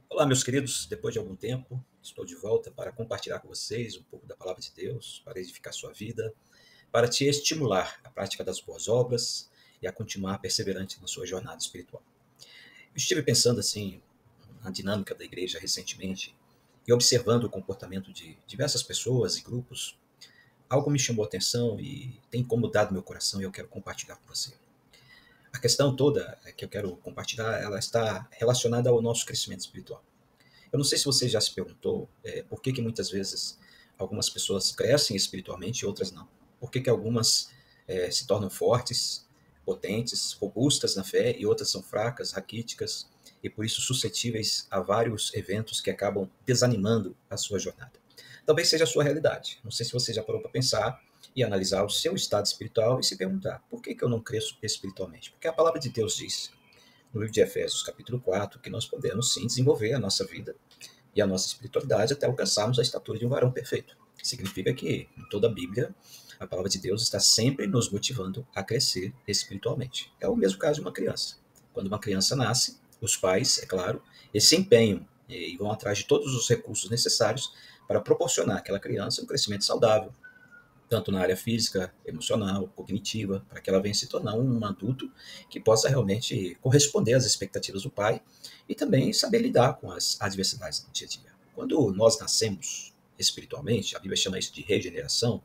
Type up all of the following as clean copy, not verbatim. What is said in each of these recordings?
Olá, meus queridos, depois de algum tempo, estou de volta para compartilhar com vocês um pouco da palavra de Deus, para edificar sua vida, para te estimular à prática das boas obras e a continuar perseverante na sua jornada espiritual. Eu estive pensando assim na dinâmica da igreja recentemente e observando o comportamento de diversas pessoas e grupos. Algo me chamou a atenção e tem incomodado meu coração e eu quero compartilhar com você. A questão toda que eu quero compartilhar, ela está relacionada ao nosso crescimento espiritual. Eu não sei se você já se perguntou por que muitas vezes algumas pessoas crescem espiritualmente e outras não. Por que algumas se tornam fortes, potentes, robustas na fé e outras são fracas, raquíticas e por isso suscetíveis a vários eventos que acabam desanimando a sua jornada. Talvez seja a sua realidade. Não sei se você já parou para pensar e analisar o seu estado espiritual e se perguntar por que eu não cresço espiritualmente? Porque a palavra de Deus diz no livro de Efésios, capítulo 4, que nós podemos sim desenvolver a nossa vida e a nossa espiritualidade até alcançarmos a estatura de um varão perfeito. Significa que em toda a Bíblia, a palavra de Deus está sempre nos motivando a crescer espiritualmente. É o mesmo caso de uma criança. Quando uma criança nasce, os pais, é claro, eles se empenham e vão atrás de todos os recursos necessários para proporcionar àquela criança um crescimento saudável, tanto na área física, emocional, cognitiva, para que ela venha se tornar um adulto que possa realmente corresponder às expectativas do pai e também saber lidar com as adversidades do dia a dia. Quando nós nascemos espiritualmente, a Bíblia chama isso de regeneração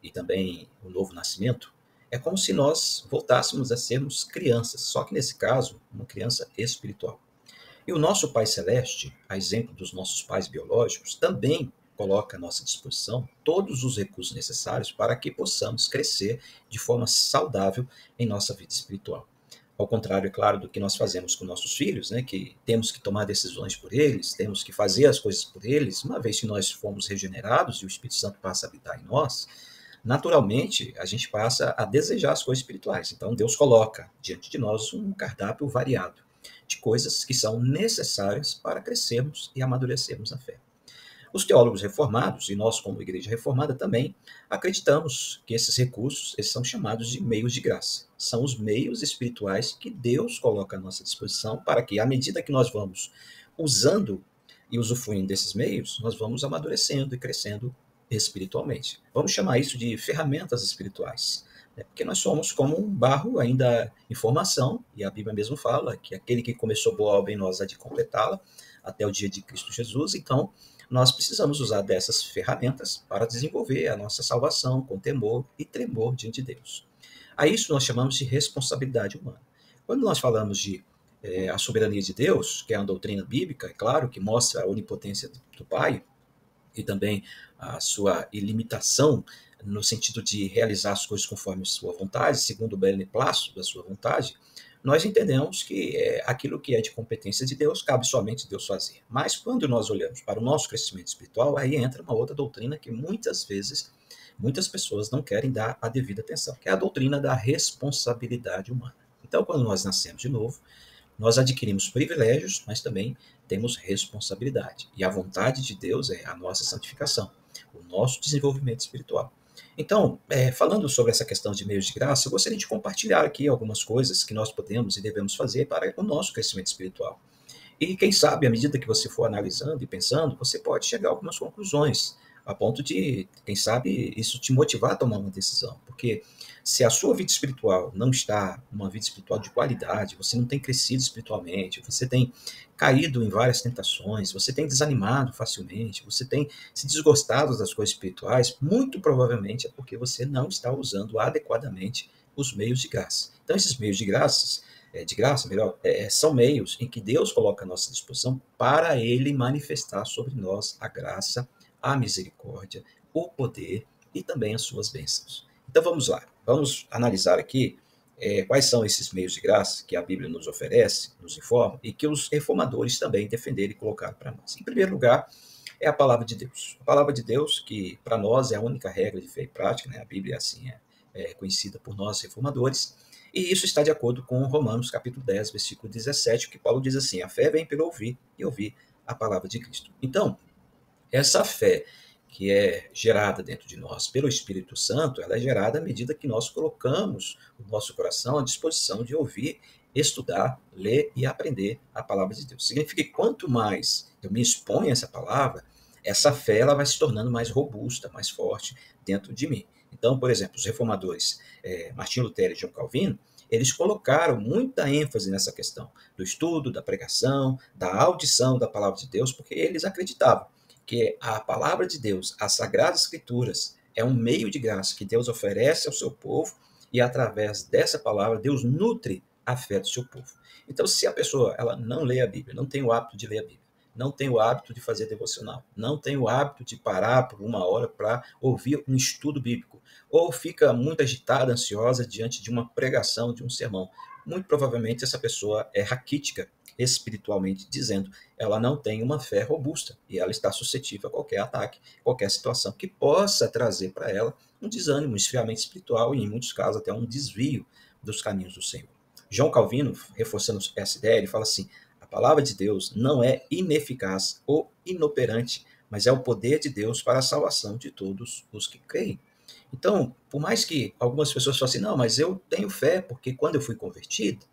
e também o novo nascimento, é como se nós voltássemos a sermos crianças, só que nesse caso, uma criança espiritual. E o nosso Pai Celeste, a exemplo dos nossos pais biológicos, também coloca à nossa disposição todos os recursos necessários para que possamos crescer de forma saudável em nossa vida espiritual. Ao contrário, é claro, do que nós fazemos com nossos filhos, né, que temos que tomar decisões por eles, temos que fazer as coisas por eles, uma vez que nós fomos regenerados e o Espírito Santo passa a habitar em nós, naturalmente a gente passa a desejar as coisas espirituais. Então Deus coloca diante de nós um cardápio variado de coisas que são necessárias para crescermos e amadurecermos na fé. Os teólogos reformados, e nós como igreja reformada também, acreditamos que esses recursos eles são chamados de meios de graça. São os meios espirituais que Deus coloca à nossa disposição para que, à medida que nós vamos usando e usufruindo desses meios, nós vamos amadurecendo e crescendo espiritualmente. Vamos chamar isso de ferramentas espirituais, né? Porque nós somos como um barro ainda em formação, e a Bíblia mesmo fala que aquele que começou boa obra em nós há de completá-la até o dia de Cristo Jesus. Então, nós precisamos usar dessas ferramentas para desenvolver a nossa salvação com temor e tremor diante de Deus. A isso nós chamamos de responsabilidade humana. Quando nós falamos de a soberania de Deus, que é uma doutrina bíblica, é claro, que mostra a onipotência do Pai e também a sua ilimitação no sentido de realizar as coisas conforme sua vontade, segundo o beneplácito da sua vontade, nós entendemos que aquilo que é de competência de Deus cabe somente Deus fazer. Mas quando nós olhamos para o nosso crescimento espiritual, aí entra uma outra doutrina que muitas vezes muitas pessoas não querem dar a devida atenção, que é a doutrina da responsabilidade humana. Então, quando nós nascemos de novo, nós adquirimos privilégios, mas também temos responsabilidade. E a vontade de Deus é a nossa santificação, o nosso desenvolvimento espiritual. Então, falando sobre essa questão de meios de graça, eu gostaria de compartilhar aqui algumas coisas que nós podemos e devemos fazer para o nosso crescimento espiritual. E quem sabe, à medida que você for analisando e pensando, você pode chegar a algumas conclusões, a ponto de, quem sabe, isso te motivar a tomar uma decisão. Porque se a sua vida espiritual não está uma vida espiritual de qualidade, você não tem crescido espiritualmente, você tem caído em várias tentações, você tem desanimado facilmente, você tem se desgostado das coisas espirituais, muito provavelmente é porque você não está usando adequadamente os meios de graça. Então, esses meios de graça, melhor, são meios em que Deus coloca à nossa disposição para Ele manifestar sobre nós a graça, a misericórdia, o poder e também as suas bênçãos. Então vamos lá, vamos analisar aqui quais são esses meios de graça que a Bíblia nos oferece, nos informa, e que os reformadores também defenderam e colocaram para nós. Em primeiro lugar, é a palavra de Deus. A palavra de Deus, que para nós é a única regra de fé e prática, né? A Bíblia assim é conhecida por nós reformadores, e isso está de acordo com Romanos capítulo 10, versículo 17, que Paulo diz assim: a fé vem pelo ouvir e ouvir a palavra de Cristo. Então, essa fé que é gerada dentro de nós pelo Espírito Santo, ela é gerada à medida que nós colocamos o nosso coração à disposição de ouvir estudar, ler e aprender a palavra de Deus. Significa que quanto mais eu me exponho a essa palavra, essa fé ela vai se tornando mais robusta, mais forte dentro de mim. Então, por exemplo, os reformadores Martinho Lutero e João Calvino, eles colocaram muita ênfase nessa questão do estudo, da pregação, da audição da palavra de Deus, porque eles acreditavam que a palavra de Deus, as Sagradas Escrituras, é um meio de graça que Deus oferece ao seu povo e através dessa palavra Deus nutre a fé do seu povo. Então, se a pessoa ela não lê a Bíblia, não tem o hábito de ler a Bíblia, não tem o hábito de fazer devocional, não tem o hábito de parar por uma hora para ouvir um estudo bíblico, ou fica muito agitada, ansiosa diante de uma pregação, de um sermão, muito provavelmente essa pessoa é raquítica, espiritualmente dizendo, ela não tem uma fé robusta e ela está suscetível a qualquer ataque, qualquer situação que possa trazer para ela um desânimo, um esfriamento espiritual e, em muitos casos, até um desvio dos caminhos do Senhor. João Calvino, reforçando essa ideia, ele fala assim: a palavra de Deus não é ineficaz ou inoperante, mas é o poder de Deus para a salvação de todos os que creem. Então, por mais que algumas pessoas falem assim, não, mas eu tenho fé, porque quando eu fui convertido,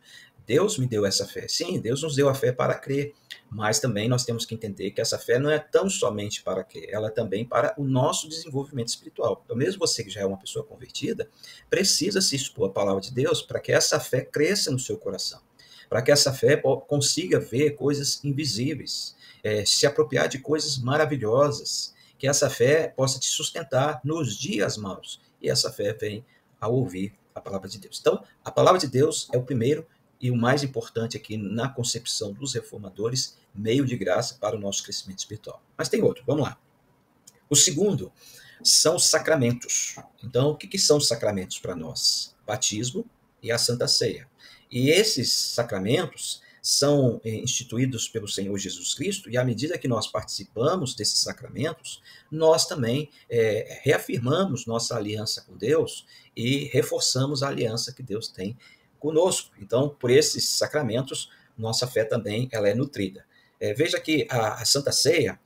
Deus me deu essa fé. Sim, Deus nos deu a fé para crer, mas também nós temos que entender que essa fé não é tão somente para crer, ela é também para o nosso desenvolvimento espiritual. Então, mesmo você que já é uma pessoa convertida, precisa se expor à palavra de Deus para que essa fé cresça no seu coração, para que essa fé consiga ver coisas invisíveis, se apropriar de coisas maravilhosas, que essa fé possa te sustentar nos dias maus. E essa fé vem ao ouvir a palavra de Deus. Então, a palavra de Deus é o primeiro e o mais importante aqui na concepção dos reformadores, meio de graça para o nosso crescimento espiritual. Mas tem outro, vamos lá. O segundo são os sacramentos. Então, o que são os sacramentos para nós? Batismo e a Santa Ceia. E esses sacramentos são instituídos pelo Senhor Jesus Cristo, e à medida que nós participamos desses sacramentos, nós também reafirmamos nossa aliança com Deus e reforçamos a aliança que Deus tem conosco. Então, por esses sacramentos, nossa fé também ela é nutrida. Veja que a Santa Ceia,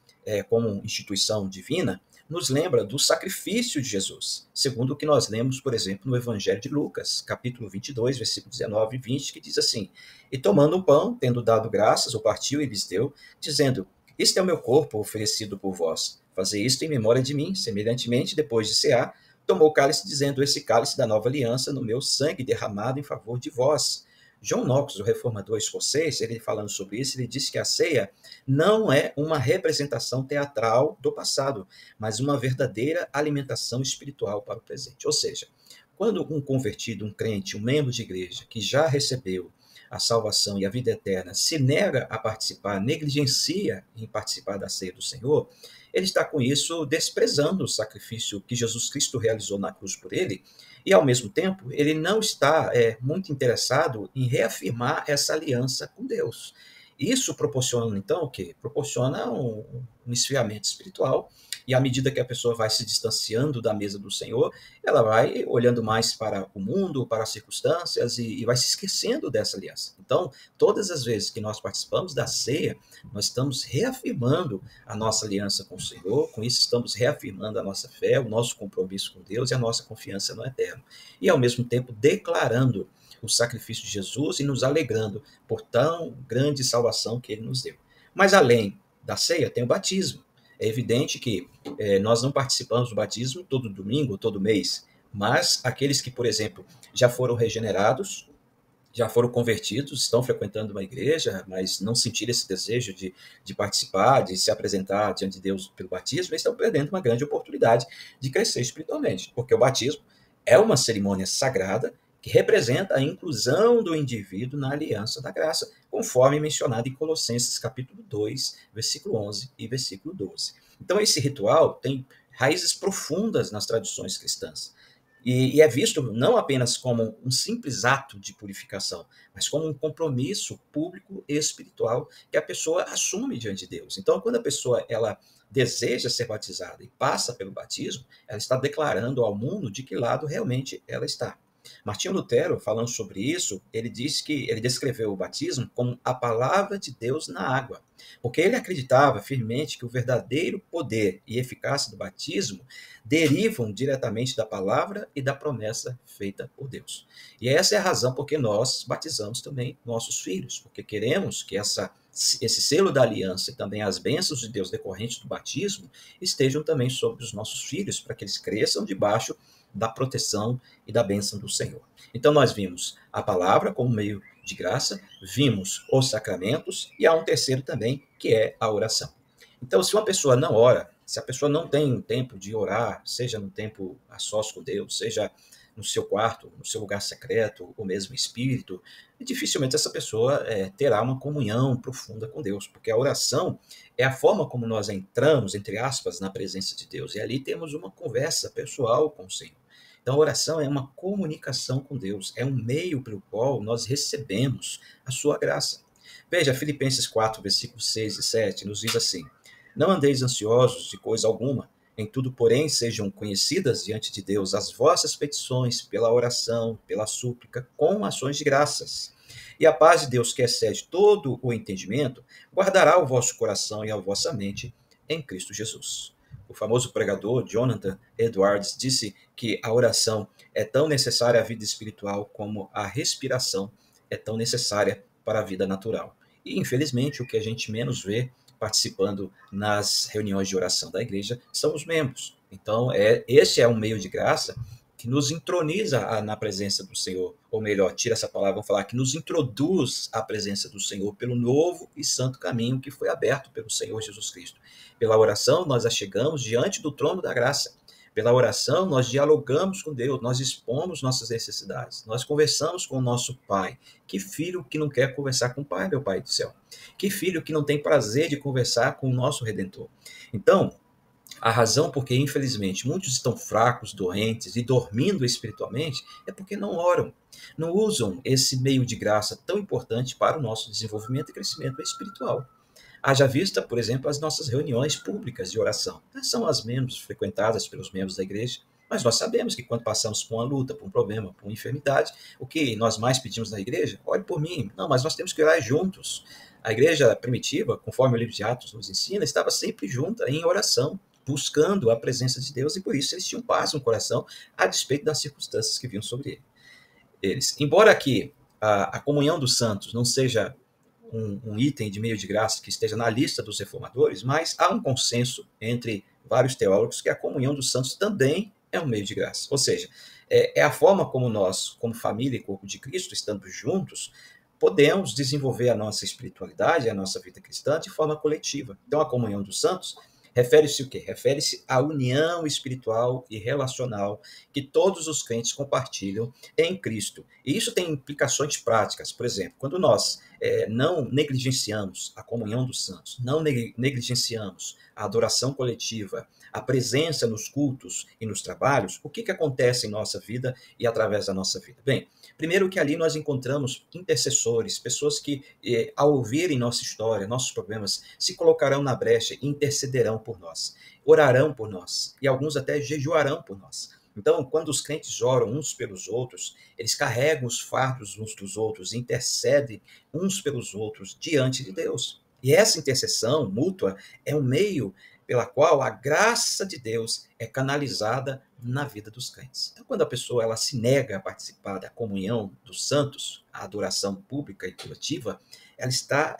como instituição divina, nos lembra do sacrifício de Jesus, segundo o que nós lemos, por exemplo, no Evangelho de Lucas, capítulo 22, versículos 19 e 20, que diz assim: E tomando o pão, tendo dado graças, o partiu e lhes deu, dizendo: Este é o meu corpo oferecido por vós. Fazei isto em memória de mim. Semelhantemente, depois de cear, tomou o cálice, dizendo: Esse cálice da nova aliança no meu sangue derramado em favor de vós. John Knox, o reformador escocês, ele falando sobre isso, ele disse que a ceia não é uma representação teatral do passado, mas uma verdadeira alimentação espiritual para o presente. Ou seja, quando um convertido, um crente, um membro de igreja que já recebeu a salvação e a vida eterna se nega a participar, negligencia em participar da ceia do Senhor, ele está com isso desprezando o sacrifício que Jesus Cristo realizou na cruz por ele, e ao mesmo tempo ele não está muito interessado em reafirmar essa aliança com Deus. Isso proporciona, então, o quê? Proporciona um esfriamento espiritual, e à medida que a pessoa vai se distanciando da mesa do Senhor, ela vai olhando mais para o mundo, para as circunstâncias, e vai se esquecendo dessa aliança. Então, todas as vezes que nós participamos da ceia, nós estamos reafirmando a nossa aliança com o Senhor, com isso estamos reafirmando a nossa fé, o nosso compromisso com Deus e a nossa confiança no eterno. E, ao mesmo tempo, declarando o sacrifício de Jesus e nos alegrando por tão grande salvação que ele nos deu. Mas além da ceia, tem o batismo. É evidente que nós não participamos do batismo todo domingo, todo mês, mas aqueles que, por exemplo, já foram regenerados, já foram convertidos, estão frequentando uma igreja, mas não sentiram esse desejo de participar, de se apresentar diante de Deus pelo batismo, eles estão perdendo uma grande oportunidade de crescer espiritualmente, porque o batismo é uma cerimônia sagrada que representa a inclusão do indivíduo na aliança da graça, conforme mencionado em Colossenses capítulo 2, versículo 11 e versículo 12. Então, esse ritual tem raízes profundas nas tradições cristãs. E é visto não apenas como um simples ato de purificação, mas como um compromisso público e espiritual que a pessoa assume diante de Deus. Então, quando a pessoa ela deseja ser batizada e passa pelo batismo, ela está declarando ao mundo de que lado realmente ela está. Martinho Lutero, falando sobre isso, ele descreveu o batismo como a palavra de Deus na água, porque ele acreditava firmemente que o verdadeiro poder e eficácia do batismo derivam diretamente da palavra e da promessa feita por Deus. E essa é a razão porque nós batizamos também nossos filhos, porque queremos que esse selo da aliança e também as bênçãos de Deus decorrentes do batismo estejam também sobre os nossos filhos, para que eles cresçam debaixo da proteção e da bênção do Senhor. Então nós vimos a palavra como meio de graça, vimos os sacramentos e há um terceiro também, que é a oração. Então, se uma pessoa não ora, se a pessoa não tem um tempo de orar, seja no tempo a sós com Deus, seja no seu quarto, no seu lugar secreto, ou mesmo espírito, dificilmente essa pessoa terá uma comunhão profunda com Deus, porque a oração é a forma como nós entramos, entre aspas, na presença de Deus, e ali temos uma conversa pessoal com o Senhor. Então, a oração é uma comunicação com Deus, é um meio pelo qual nós recebemos a sua graça. Veja, Filipenses 4, versículos 6 e 7, nos diz assim: não andeis ansiosos de coisa alguma, em tudo, porém, sejam conhecidas diante de Deus as vossas petições pela oração, pela súplica, com ações de graças. E a paz de Deus, que excede todo o entendimento, guardará o vosso coração e a vossa mente em Cristo Jesus. O famoso pregador Jonathan Edwards disse que a oração é tão necessária à vida espiritual como a respiração é tão necessária para a vida natural. E, infelizmente, o que a gente menos vê participando nas reuniões de oração da igreja são os membros. Então, esse é um meio de graça que nos introniza na presença do Senhor, ou melhor, tira essa palavra, vamos falar, que nos introduz à presença do Senhor pelo novo e santo caminho que foi aberto pelo Senhor Jesus Cristo. Pela oração, nós chegamos diante do trono da graça. Pela oração, nós dialogamos com Deus, nós expomos nossas necessidades, nós conversamos com o nosso Pai. Que filho que não quer conversar com o Pai, meu Pai do céu? Que filho que não tem prazer de conversar com o nosso Redentor? Então, a razão por que, infelizmente, muitos estão fracos, doentes e dormindo espiritualmente é porque não oram, não usam esse meio de graça tão importante para o nosso desenvolvimento e crescimento espiritual. Haja vista, por exemplo, as nossas reuniões públicas de oração. São as menos frequentadas pelos membros da igreja, mas nós sabemos que quando passamos por uma luta, por um problema, por uma enfermidade, o que nós mais pedimos na igreja? Ore por mim. Não, mas nós temos que orar juntos. A igreja primitiva, conforme o livro de Atos nos ensina, estava sempre junta em oração, buscando a presença de Deus, e por isso eles tinham paz no coração, a despeito das circunstâncias que vinham sobre eles. Embora aqui a comunhão dos santos não seja um item de meio de graça que esteja na lista dos reformadores, mas há um consenso entre vários teólogos que a comunhão dos santos também é um meio de graça. Ou seja, é a forma como nós, como família e corpo de Cristo, estando juntos, podemos desenvolver a nossa espiritualidade, a nossa vida cristã de forma coletiva. Então, a comunhão dos santos refere-se o quê? Refere-se à união espiritual e relacional que todos os crentes compartilham em Cristo. E isso tem implicações práticas. Por exemplo, quando nós não negligenciamos a comunhão dos santos, não negligenciamos a adoração coletiva, a presença nos cultos e nos trabalhos, o que acontece em nossa vida e através da nossa vida? Bem, primeiro que ali nós encontramos intercessores, pessoas que, ao ouvirem nossa história, nossos problemas, se colocarão na brecha e intercederão por nós, orarão por nós, e alguns até jejuarão por nós. Então, quando os crentes oram uns pelos outros, eles carregam os fardos uns dos outros, intercedem uns pelos outros diante de Deus. E essa intercessão mútua é um meio pela qual a graça de Deus é canalizada na vida dos crentes. Então, quando a pessoa ela se nega a participar da comunhão dos santos, a adoração pública e coletiva, ela está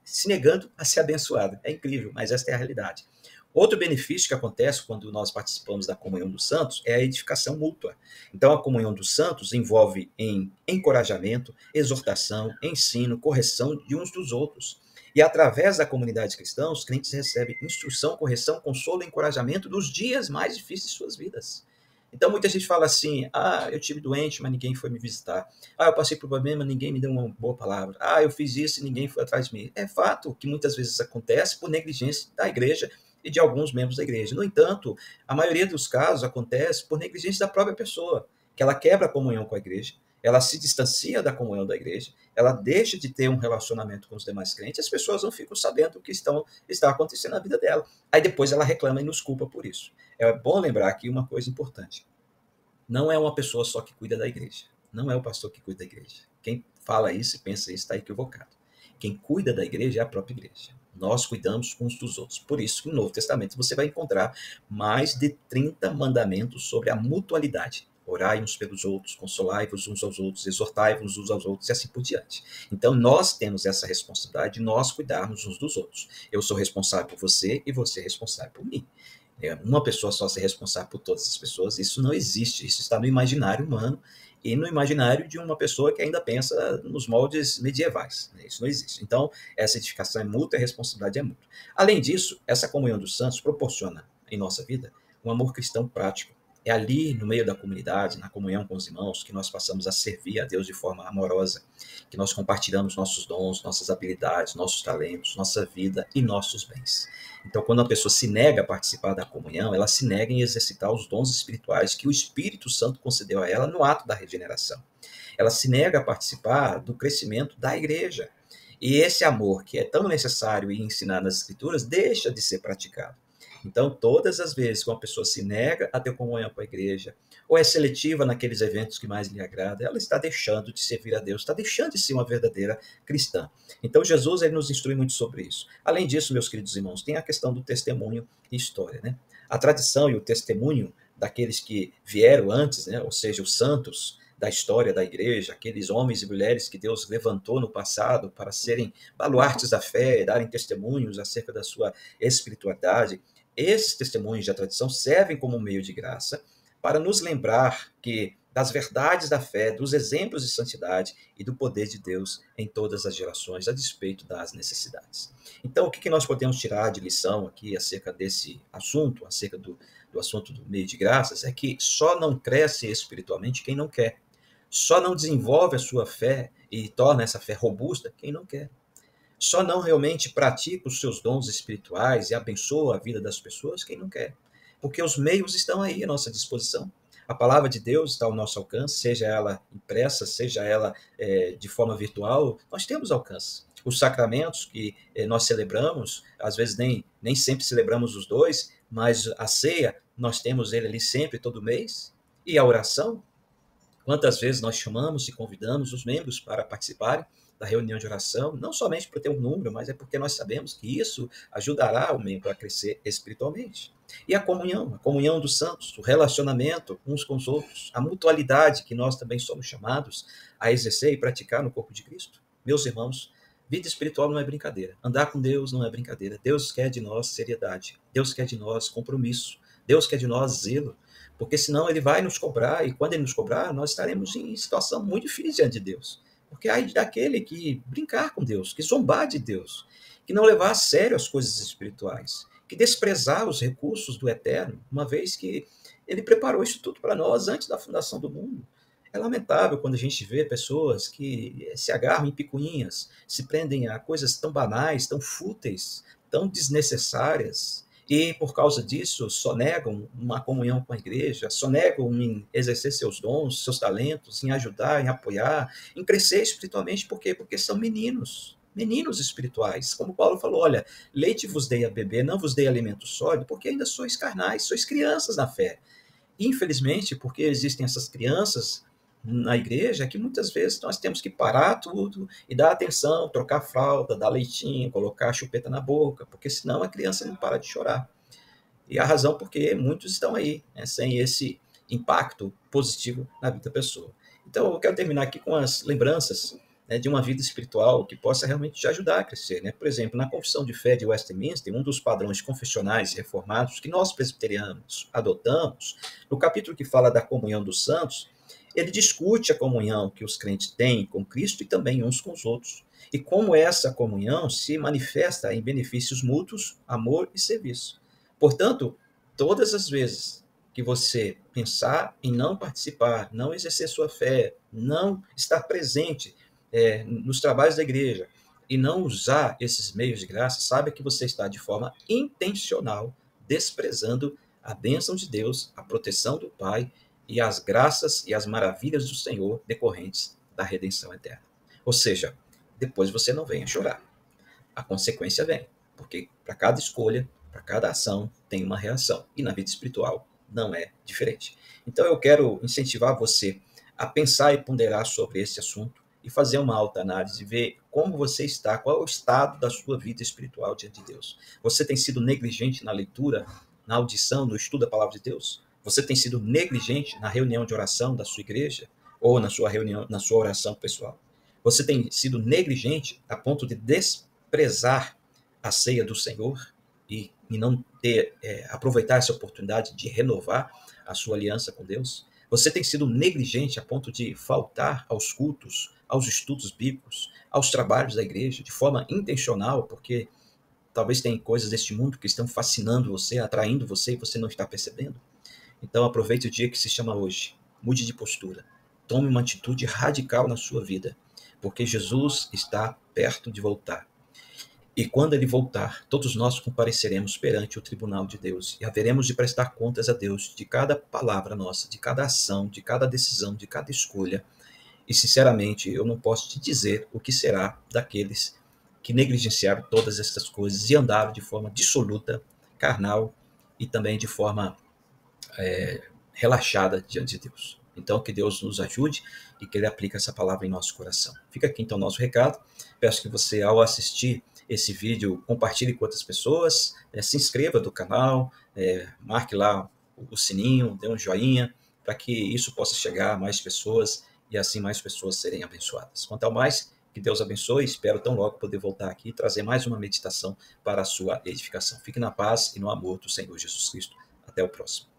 se negando a ser abençoada. É incrível, mas esta é a realidade. Outro benefício que acontece quando nós participamos da comunhão dos santos é a edificação mútua. Então, a comunhão dos santos envolve em encorajamento, exortação, ensino, correção de uns dos outros. E através da comunidade cristã, os crentes recebem instrução, correção, consolo e encorajamento nos dias mais difíceis de suas vidas. Então, muita gente fala assim: eu tive doente, mas ninguém foi me visitar. Eu passei por problema, ninguém me deu uma boa palavra. Eu fiz isso e ninguém foi atrás de mim. É fato que muitas vezes acontece por negligência da igreja e de alguns membros da igreja. No entanto, a maioria dos casos acontece por negligência da própria pessoa, que ela quebra a comunhão com a igreja, ela se distancia da comunhão da igreja, ela deixa de ter um relacionamento com os demais crentes, as pessoas não ficam sabendo o que está acontecendo na vida dela. Aí depois ela reclama e nos culpa por isso. É bom lembrar aqui uma coisa importante. Não é uma pessoa só que cuida da igreja. Não é o pastor que cuida da igreja. Quem fala isso e pensa isso está equivocado. Quem cuida da igreja é a própria igreja. Nós cuidamos uns dos outros. Por isso que no Novo Testamento você vai encontrar mais de 30 mandamentos sobre a mutualidade. Orai uns pelos outros, consolai-vos uns aos outros, exortai-vos uns aos outros e assim por diante. Então nós temos essa responsabilidade de nós cuidarmos uns dos outros. Eu sou responsável por você e você é responsável por mim. Uma pessoa só ser responsável por todas as pessoas, isso não existe. Isso está no imaginário humano e no imaginário de uma pessoa que ainda pensa nos moldes medievais. Isso não existe. Então, essa edificação é mútua e a responsabilidade é mútua. Além disso, essa comunhão dos santos proporciona em nossa vida um amor cristão prático. É ali, no meio da comunidade, na comunhão com os irmãos, que nós passamos a servir a Deus de forma amorosa, que nós compartilhamos nossos dons, nossas habilidades, nossos talentos, nossa vida e nossos bens. Então, quando a pessoa se nega a participar da comunhão, ela se nega em exercitar os dons espirituais que o Espírito Santo concedeu a ela no ato da regeneração. Ela se nega a participar do crescimento da igreja. E esse amor, que é tão necessário e ensinado nas Escrituras, deixa de ser praticado. Então, todas as vezes que uma pessoa se nega a ter comunhão com a igreja, ou é seletiva naqueles eventos que mais lhe agradam, ela está deixando de servir a Deus, está deixando de ser uma verdadeira cristã. Então, Jesus ele nos instrui muito sobre isso. Além disso, meus queridos irmãos, tem a questão do testemunho e história, né? A tradição e o testemunho daqueles que vieram antes, né? Ou seja, os santos da história da igreja, aqueles homens e mulheres que Deus levantou no passado para serem baluartes da fé, darem testemunhos acerca da sua espiritualidade. Esses testemunhos da tradição servem como meio de graça para nos lembrar que das verdades da fé, dos exemplos de santidade e do poder de Deus em todas as gerações, a despeito das necessidades. Então, o que nós podemos tirar de lição aqui acerca desse assunto, acerca do assunto do meio de graças, é que só não cresce espiritualmente quem não quer. Só não desenvolve a sua fé e torna essa fé robusta quem não quer. Só não realmente pratica os seus dons espirituais e abençoa a vida das pessoas quem não quer. Porque os meios estão aí à nossa disposição. A palavra de Deus está ao nosso alcance, seja ela impressa, seja ela de forma virtual, nós temos alcance. Os sacramentos que nós celebramos, às vezes nem sempre celebramos os dois, mas a ceia, nós temos ele ali sempre, todo mês. E a oração, quantas vezes nós chamamos e convidamos os membros para participarem da reunião de oração, não somente por ter um número, mas é porque nós sabemos que isso ajudará o membro a crescer espiritualmente. E a comunhão dos santos, o relacionamento uns com os outros, a mutualidade que nós também somos chamados a exercer e praticar no corpo de Cristo. Meus irmãos, vida espiritual não é brincadeira. Andar com Deus não é brincadeira. Deus quer de nós seriedade. Deus quer de nós compromisso. Deus quer de nós zelo. Porque senão ele vai nos cobrar, e quando ele nos cobrar, nós estaremos em situação muito difícil diante de Deus. Porque aí daquele que brincar com Deus, que zombar de Deus, que não levar a sério as coisas espirituais, que desprezar os recursos do Eterno, uma vez que ele preparou isso tudo para nós antes da fundação do mundo. É lamentável quando a gente vê pessoas que se agarram em picuinhas, se prendem a coisas tão banais, tão fúteis, tão desnecessárias, e por causa disso só negam uma comunhão com a igreja, só negam em exercer seus dons, seus talentos, em ajudar, em apoiar, em crescer espiritualmente. Por quê? Porque são meninos espirituais. Como Paulo falou, olha, leite vos dei a beber, não vos dei alimento sólido, porque ainda sois carnais, sois crianças na fé. Infelizmente, porque existem essas crianças na igreja, que muitas vezes nós temos que parar tudo e dar atenção, trocar fralda, dar leitinho, colocar a chupeta na boca, porque senão a criança não para de chorar. E a razão porque muitos estão aí, né, sem esse impacto positivo na vida da pessoa. Então, eu quero terminar aqui com as lembranças, né, de uma vida espiritual que possa realmente te ajudar a crescer. Né? Por exemplo, na Confissão de Fé de Westminster, um dos padrões confessionais reformados que nós presbiterianos adotamos, no capítulo que fala da comunhão dos santos, ele discute a comunhão que os crentes têm com Cristo e também uns com os outros. E como essa comunhão se manifesta em benefícios mútuos, amor e serviço. Portanto, todas as vezes que você pensar em não participar, não exercer sua fé, não estar presente nos trabalhos da igreja e não usar esses meios de graça, saiba que você está de forma intencional desprezando a bênção de Deus, a proteção do Pai e as graças e as maravilhas do Senhor decorrentes da redenção eterna. Ou seja, depois você não venha chorar. A consequência vem, porque para cada escolha, para cada ação, tem uma reação. E na vida espiritual não é diferente. Então eu quero incentivar você a pensar e ponderar sobre esse assunto e fazer uma autoanálise, ver como você está, qual é o estado da sua vida espiritual diante de Deus. Você tem sido negligente na leitura, na audição, no estudo da palavra de Deus? Você tem sido negligente na reunião de oração da sua igreja ou na sua reunião, na sua oração pessoal? Você tem sido negligente a ponto de desprezar a ceia do Senhor e não ter aproveitar essa oportunidade de renovar a sua aliança com Deus? Você tem sido negligente a ponto de faltar aos cultos, aos estudos bíblicos, aos trabalhos da igreja, de forma intencional, porque talvez tem coisas deste mundo que estão fascinando você, atraindo você e você não está percebendo? Então aproveite o dia que se chama hoje. Mude de postura. Tome uma atitude radical na sua vida, porque Jesus está perto de voltar. E quando ele voltar, todos nós compareceremos perante o tribunal de Deus e haveremos de prestar contas a Deus de cada palavra nossa, de cada ação, de cada decisão, de cada escolha. E, sinceramente, eu não posso te dizer o que será daqueles que negligenciaram todas essas coisas e andaram de forma dissoluta, carnal e também de forma relaxada diante de Deus. Então, que Deus nos ajude e que Ele aplique essa palavra em nosso coração. Fica aqui, então, o nosso recado. Peço que você, ao assistir esse vídeo, compartilhe com outras pessoas, se inscreva no canal, marque lá o sininho, dê um joinha, para que isso possa chegar a mais pessoas e assim mais pessoas serem abençoadas. Quanto ao mais, que Deus abençoe. Espero tão logo poder voltar aqui e trazer mais uma meditação para a sua edificação. Fique na paz e no amor do Senhor Jesus Cristo. Até o próximo.